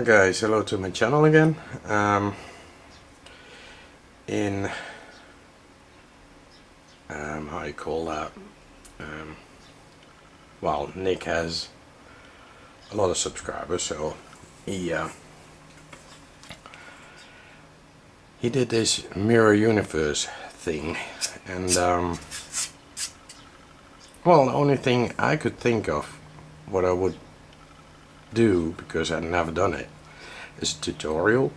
Guys, hello to my channel again. In how you call that? Well, Nick has a lot of subscribers, so he did this mirror universe thing, and well, the only thing I could think of what I would do, because I've never done it, is a tutorial.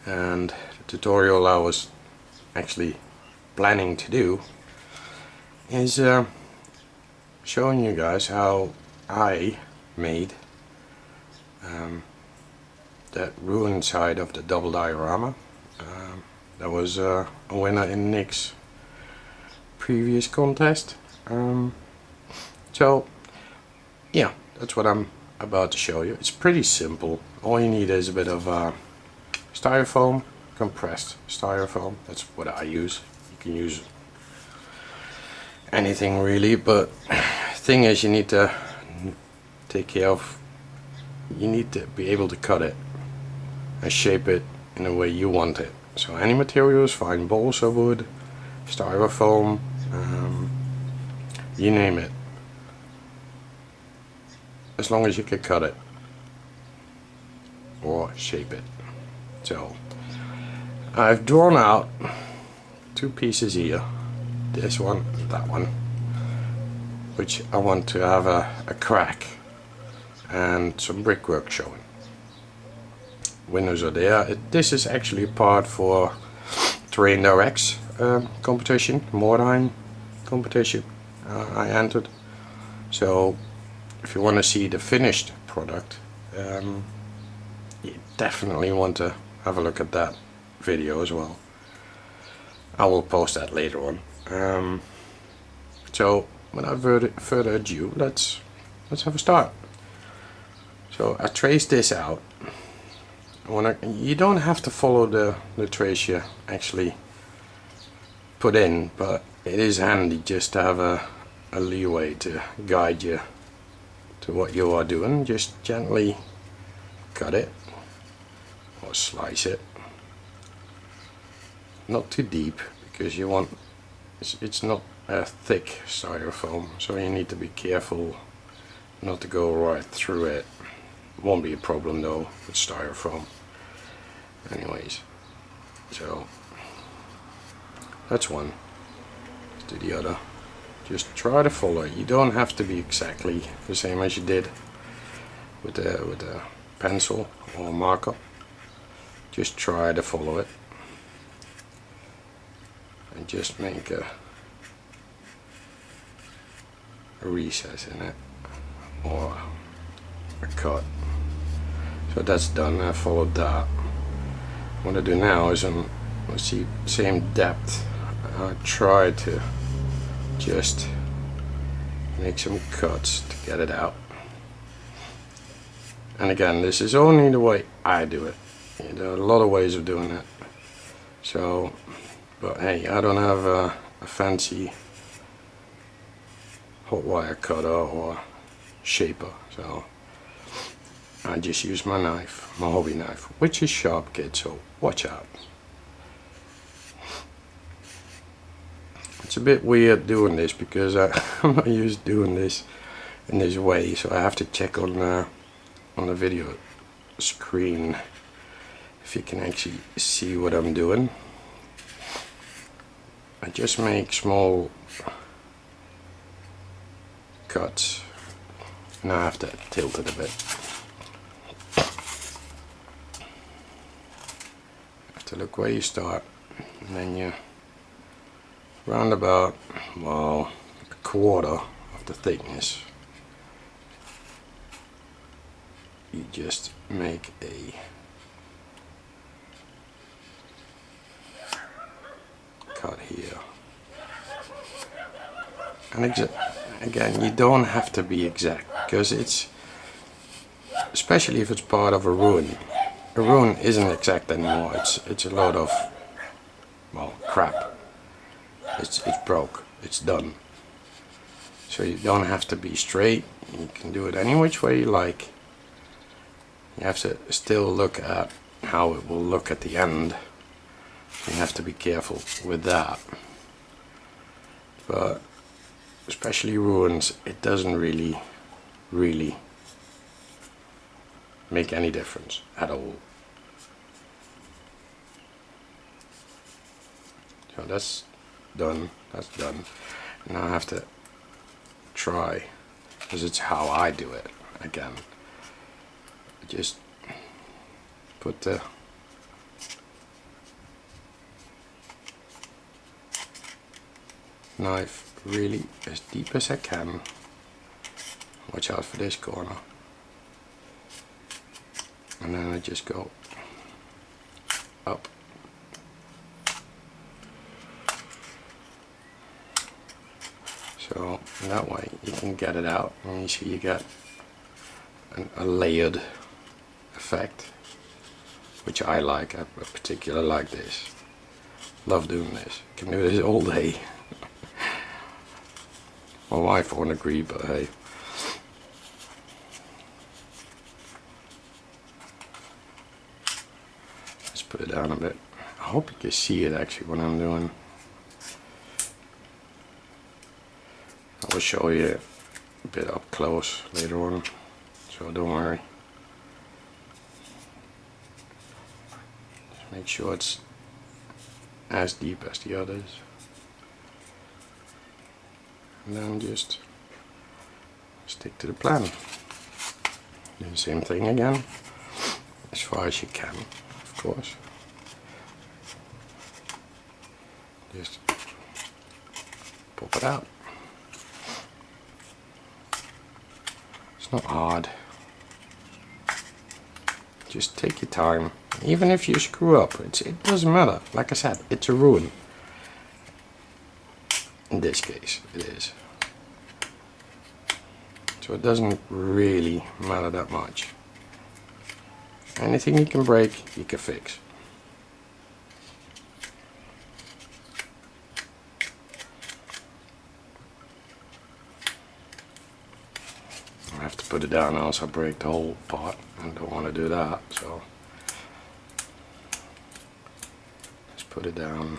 And the tutorial I was actually planning to do is showing you guys how I made that ruined side of the double diorama. That was a winner in Nick's previous contest. So yeah, that's what I'm about to show you. It's pretty simple. All you need is a bit of styrofoam, compressed styrofoam. That's what I use. You can use anything really, but thing is, you need to take care of, you need to be able to cut it and shape it in the way you want it. So any material is fine, balsa wood, styrofoam, you name it, as long as you can cut it or shape it. So I've drawn out two pieces here, this one and that one, which I want to have a crack and some brickwork showing. Windows are there. This is actually a part for Terrain Directs competition, Mordheim competition I entered. So if you want to see the finished product, you definitely want to have a look at that video as well. I will post that later on. So without further ado, let's have a start. So I traced this out. You don't have to follow the trace you actually put in, but it is handy just to have a leeway to guide you to what you are doing. Just gently cut it or slice it, not too deep, because you want, it's not a thick styrofoam, so you need to be careful not to go right through it. Won't be a problem though with styrofoam. Anyways, so that's one. Let's do the other. Just try to follow it. You don't have to be exactly the same as you did with a pencil or marker. Just try to follow it and just make a recess in it or a cut. So that's done. I followed that. What I do now is let's see, same depth. I try to just make some cuts to get it out. And again, this is only the way I do it. There are a lot of ways of doing it. So, but hey, I don't have a fancy hot wire cutter or shaper, so I just use my knife, my hobby knife, which is sharp, kid, so watch out. It's a bit weird doing this because I'm not used to doing this in this way, so I have to check on the video screen if you can actually see what I'm doing. I just make small cuts. Now I have to tilt it a bit. Have to look where you start, and then you round about, well, a quarter of the thickness. You just make a cut here. And again, you don't have to be exact, because it's, especially if it's part of a ruin. A ruin isn't exact anymore. It's a lot of, well, crap. It's broke. It's done. So you don't have to be straight. You can do it any which way you like. You have to still look at how it will look at the end. You have to be careful with that. But especially ruins, it doesn't really make any difference at all. So that's done. Now I have to try, because it's how I do it again. Just put the knife really as deep as I can. Watch out for this corner. And then I just go up. So that way you can get it out, and you see you get a layered effect, which I like. I particularly like this. Love doing this. Can do this all day. My wife won't agree, but hey. Let's put it down a bit. I hope you can see it actually what I'm doing. I will show you a bit up close later on, so don't worry. Just make sure it's as deep as the others. And then just stick to the plan. Do the same thing again, as far as you can, of course. Just pop it out. It's not hard. Just take your time. Even if you screw up, it doesn't matter. Like I said, it's a ruin. In this case, it is. So it doesn't really matter that much. Anything you can break, you can fix. I have to put it down, else I break the whole part. I don't want to do that, so just put it down.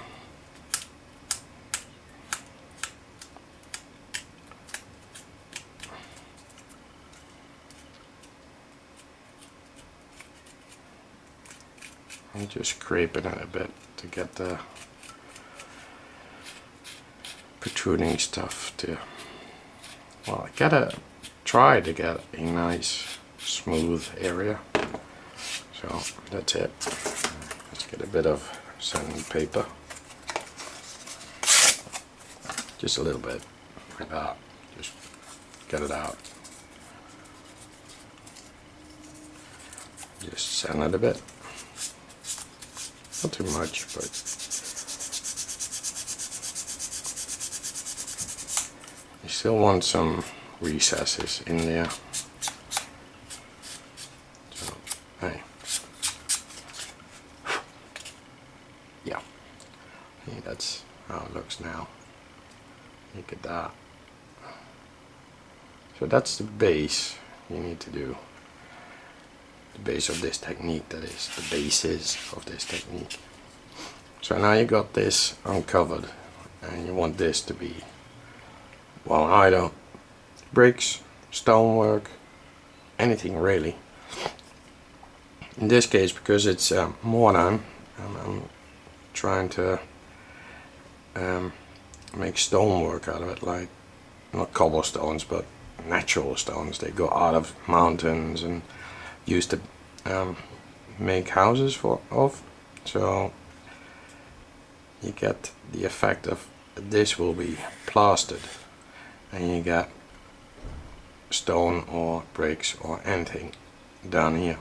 And just scraping it a bit to get the protruding stuff to, well, I gotta try to get a nice smooth area. So that's it. Let's get a bit of sandpaper. Just a little bit, like that. Just get it out. Just sand it a bit. Not too much, but you still want some recesses in there. So, hey. Yeah. Hey, that's how it looks now. Look at that. So that's the base you need to do. The base of this technique, that is, the basis of this technique. So now you got this uncovered, and you want this to be, well, either bricks, stonework, anything really. In this case, because it's modern, I'm trying to make stonework out of it, like not cobblestones, but natural stones. They go out of mountains and used to make houses of. So you get the effect of this will be plastered, and you get stone or bricks or anything down here.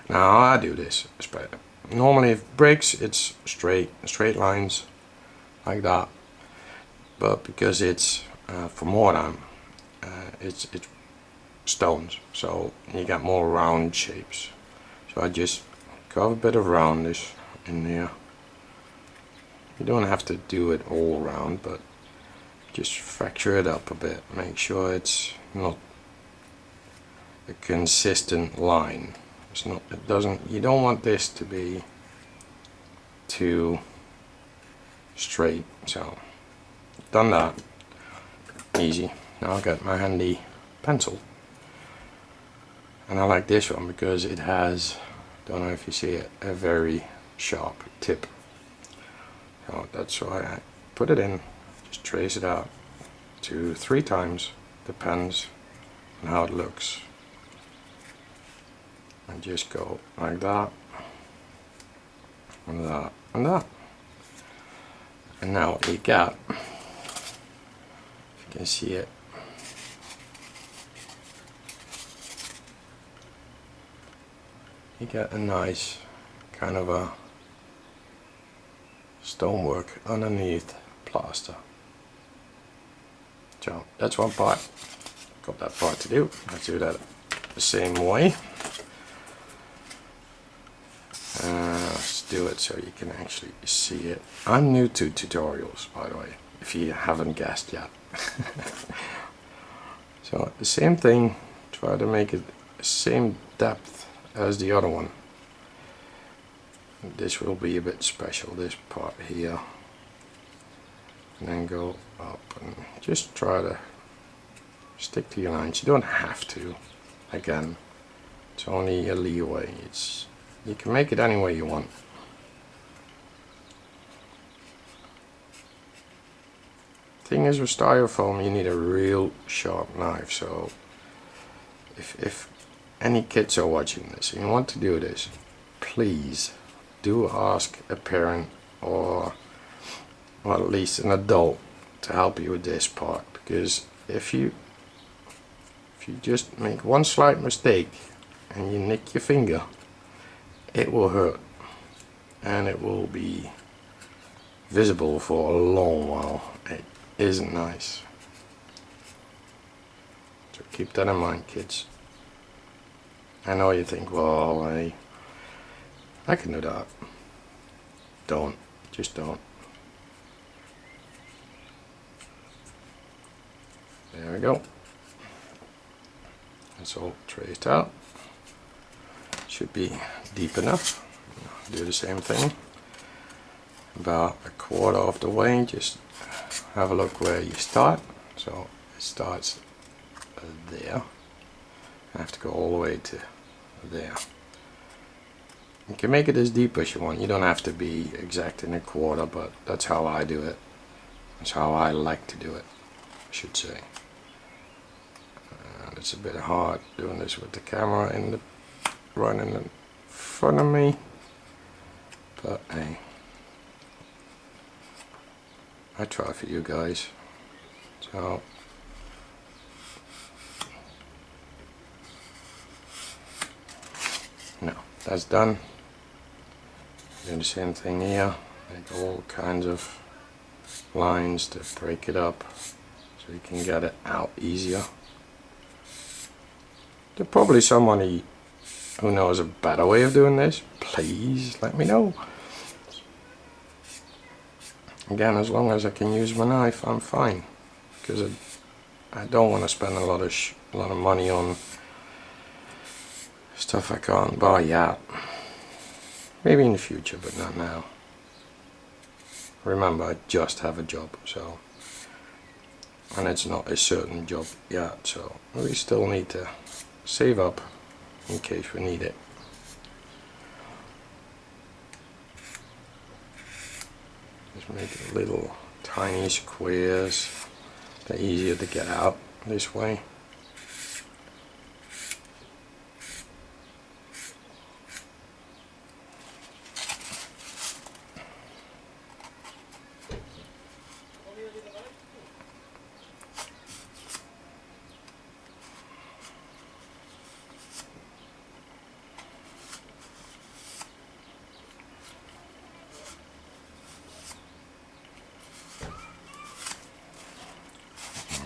Now how I do this, normally if bricks, it's straight lines like that, but because it's for modern, it's stones, so you get more round shapes. So I just carve a bit of roundness in there. You don't have to do it all round, but just fracture it up a bit. Make sure it's not a consistent line. It's not, it doesn't, you don't want this to be too straight. So done that, easy. Now I'll get my handy pencil, and I like this one because it has, don't know if you see it, a very sharp tip. So that's why I put it in, just trace it out 2-3 times, depends on how it looks, and just go like that and that and that. And now what you get, if you can see it, you get a nice kind of a stonework underneath plaster. So that's one part. Got that part to do. Let's do that the same way. Let's do it so you can actually see it. I'm new to tutorials, by the way, if you haven't guessed yet. So the same thing, try to make it the same depth as the other one. This will be a bit special, this part here. And then go up and just try to stick to your lines. You don't have to, again, it's only a leeway. You can make it any way you want. Thing is, with styrofoam you need a real sharp knife, so if any kids are watching this and you want to do this, please do ask a parent or at least an adult to help you with this part, because if you just make one slight mistake and you nick your finger, it will hurt and it will be visible for a long while. It isn't nice, so keep that in mind, kids. I know you think, well, I can do that. Don't, just don't. There we go. That's all traced out. Should be deep enough. Do the same thing. About a quarter of the way, just have a look where you start. So it starts there. I have to go all the way to there. You can make it as deep as you want. You don't have to be exact in a quarter, but that's how I do it. That's how I like to do it, I should say. It's a bit hard doing this with the camera running in front of me, but hey, I try for you guys. So now that's done. Do the same thing here. Make all kinds of lines to break it up so you can get it out easier. There's probably somebody who knows a better way of doing this. Please let me know. Again, as long as I can use my knife, I'm fine, because I don't want to spend a lot of money on stuff I can't buy yet. Maybe in the future, but not now. Remember, I just have a job, so, and it's not a certain job yet, so we still need to save up in case we need it. Just make it little tiny squares. They're easier to get out this way.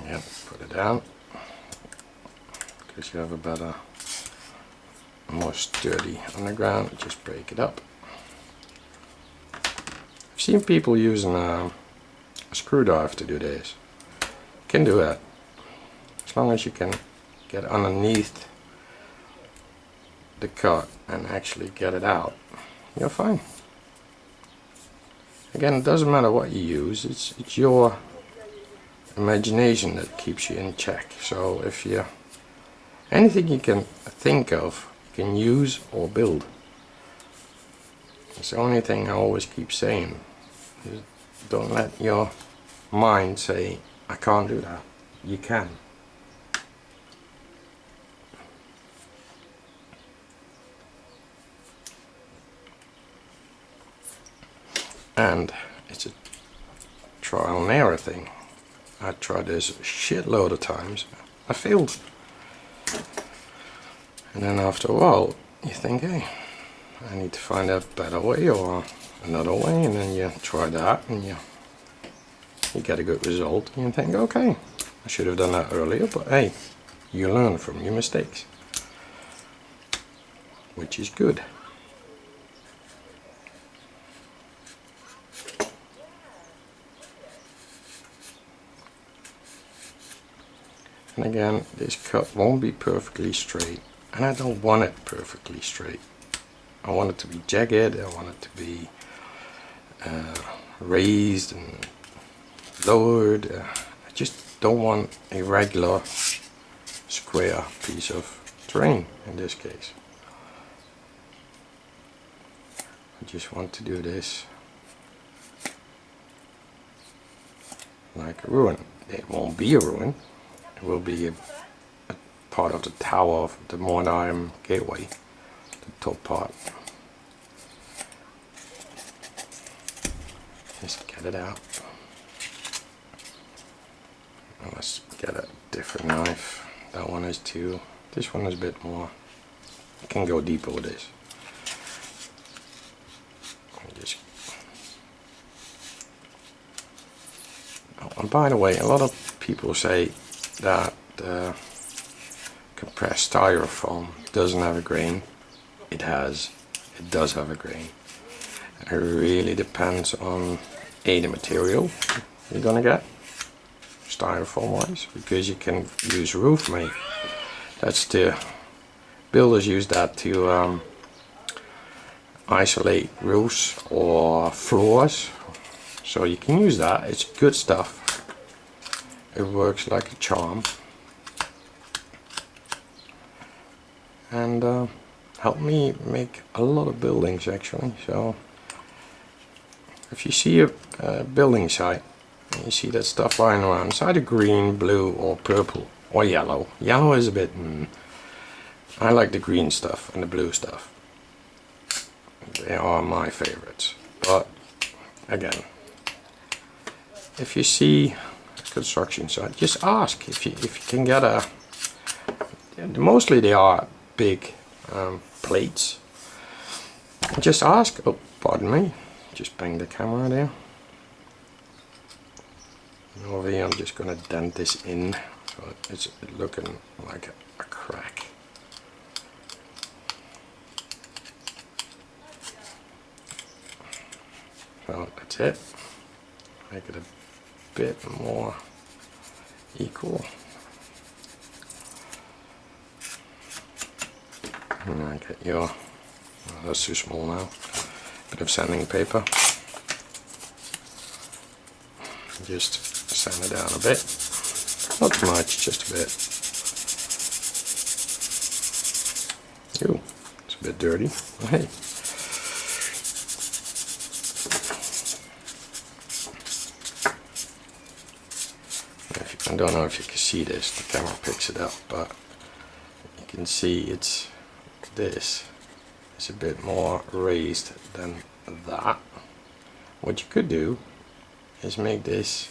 Yep, put it down, because you have a better, more sturdy underground. Just break it up. I've seen people using a screwdriver to do this. You can do that, as long as you can get underneath the cut and actually get it out, you're fine. Again, it doesn't matter what you use, it's your imagination that keeps you in check. So if you, anything you can think of, you can use or build. It's the only thing I always keep saying. Don't let your mind say, I can't do that. You can. And it's a trial and error thing. I tried this a shitload of times. I failed. And then after a while, you think, hey, I need to find a better way or another way, and then you try that and you get a good result, and you think, okay, I should have done that earlier, but hey, you learn from your mistakes, which is good. And again, this cut won't be perfectly straight, and I don't want it perfectly straight. I want it to be jagged, I want it to be raised and lowered. I just don't want a regular square piece of terrain in this case. I just want to do this like a ruin. It won't be a ruin. It will be a part of the tower of the Mordheim gateway, the top part. Just get it out. Now let's get a different knife. That one is too. This one is a bit more. You can go deeper with this. Just. Oh, and by the way, a lot of people say that compressed styrofoam doesn't have a grain. It has. It does have a grain. It really depends on the material you're gonna get, styrofoam wise, because you can use roof mate. That's the builders use that to isolate roofs or floors. So you can use that. It's good stuff. It works like a charm, and helped me make a lot of buildings actually. So if you see a building site and you see that stuff lying around, it's either green, blue or purple or yellow. Yellow is a bit I like the green stuff and the blue stuff. They are my favorites. But again, if you see a construction site, just ask if you can get a, mostly they are big plates. Just ask. Oh, pardon me. Just bang the camera there. And over here I'm just gonna dent this in so it's looking like a crack. So that's it. Make it a bit more equal. And I get your, well, that's too small now. Bit of sanding paper. Just sand it down a bit. Not too much, just a bit. Ooh, it's a bit dirty. Oh, hey. I don't know if you can see this, the camera picks it up, but you can see it's this. It's a bit more raised than that. What you could do is make this,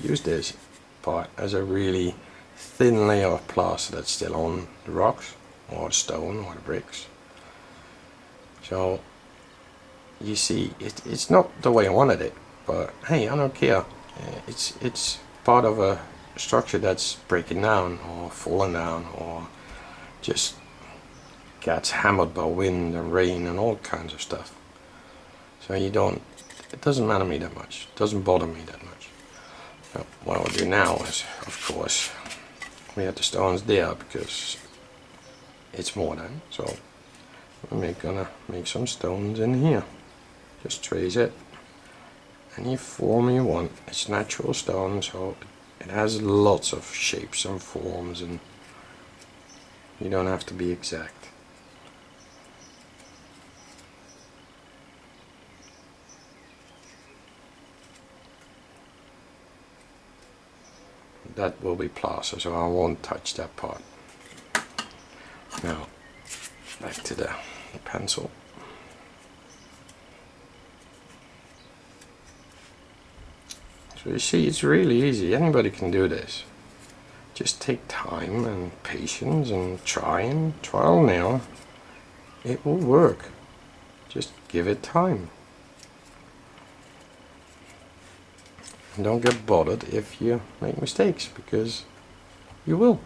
use this part as a really thin layer of plaster that's still on the rocks or the stone or the bricks. So you see it's not the way I wanted it, but hey, I don't care. It's part of a structure that's breaking down or falling down or just gets hammered by wind and rain and all kinds of stuff. So you don't, it doesn't matter me that much, it doesn't bother me that much. So what I'll do now is, of course, we have the stones there because it's modern, so I'm gonna make some stones in here. Just trace it any form you want. It's natural stone, so it has lots of shapes and forms, and you don't have to be exact. That will be plaster, so I won't touch that part. Now back to the pencil. So you see, it's really easy. Anybody can do this. Just take time and patience and trial and error. It will work. Just give it time. And don't get bothered if you make mistakes, because you will.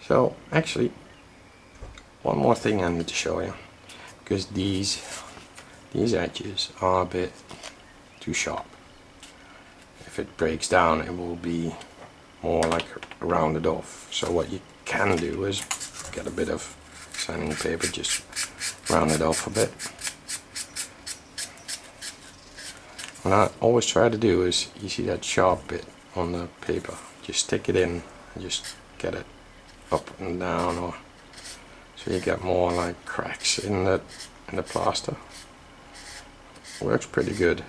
So actually, one more thing I need to show you, because these edges are a bit too sharp. If it breaks down, it will be more like rounded off. So what you can do is get a bit of sanding paper, just round it off a bit. What I always try to do is, you see that sharp bit on the paper, just stick it in and just get it up and down, or so you get more like cracks in the plaster. Works pretty good.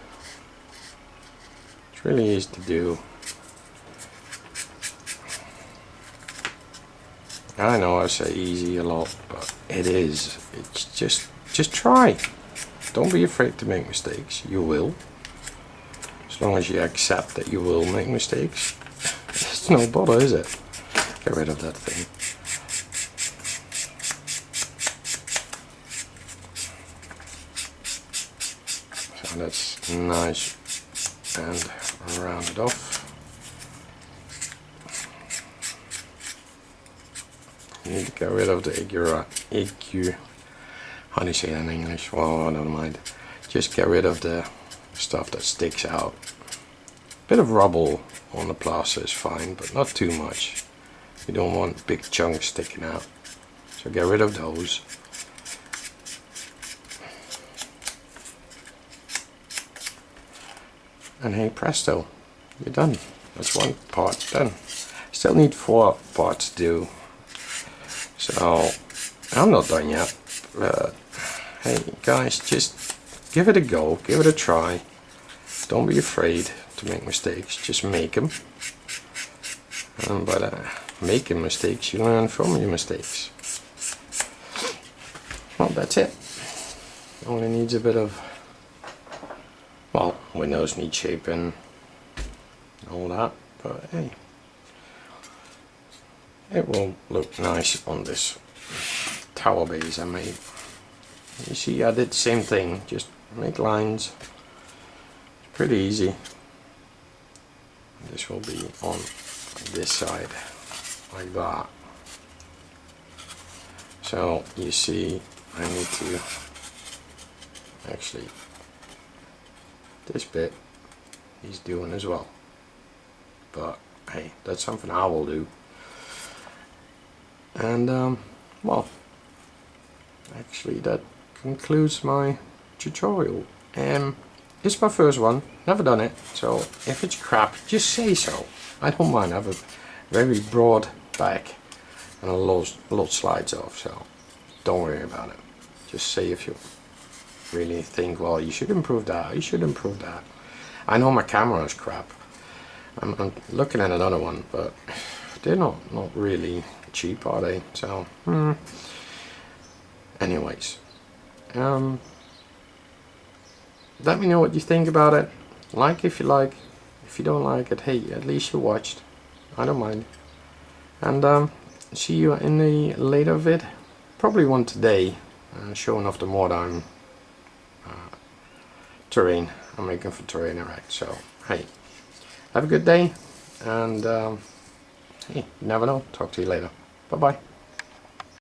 It's really easy to do. I know I say easy a lot, but it is. It's just try. Don't be afraid to make mistakes. You will. As long as you accept that you will make mistakes, it's no bother, is it? Get rid of that thing. So that's nice and rounded off. You need to get rid of the ague. How do you say that in English? Well, I don't mind. Just get rid of the stuff that sticks out. Bit of rubble on the plaster is fine, but not too much. You don't want big chunks sticking out. So get rid of those. And hey presto, you're done. That's one part done. Still need 4 parts to do. So I'm not done yet. But hey guys, just give it a go, give it a try. Don't be afraid to make mistakes, just make them. And by making mistakes, you learn from your mistakes. Well, that's it. Only needs a bit of, well, windows need shaping and all that, but hey, it will look nice on this tower base I made. You see, I did the same thing, just make lines. It's pretty easy. This will be on this side, like that. So you see, I need to actually, this bit he's doing as well. But hey, that's something I will do. And well, actually that concludes my tutorial. It's my first one, never done it, so if it's crap, just say so. I don't mind. I have a very broad back and a lot slides off, so don't worry about it. Just say if you really think, well, you should improve that, you should improve that. I know my camera is crap. I'm looking at another one, but they're not really cheap, are they? So anyways, let me know what you think about it. Like if you like. If you don't like it, hey, at least you watched. I don't mind. And see you in the later vid. Probably one today, showing off the modern terrain I'm making for Terrain Erect. So hey, have a good day, and hey, you never know. Talk to you later. Bye bye.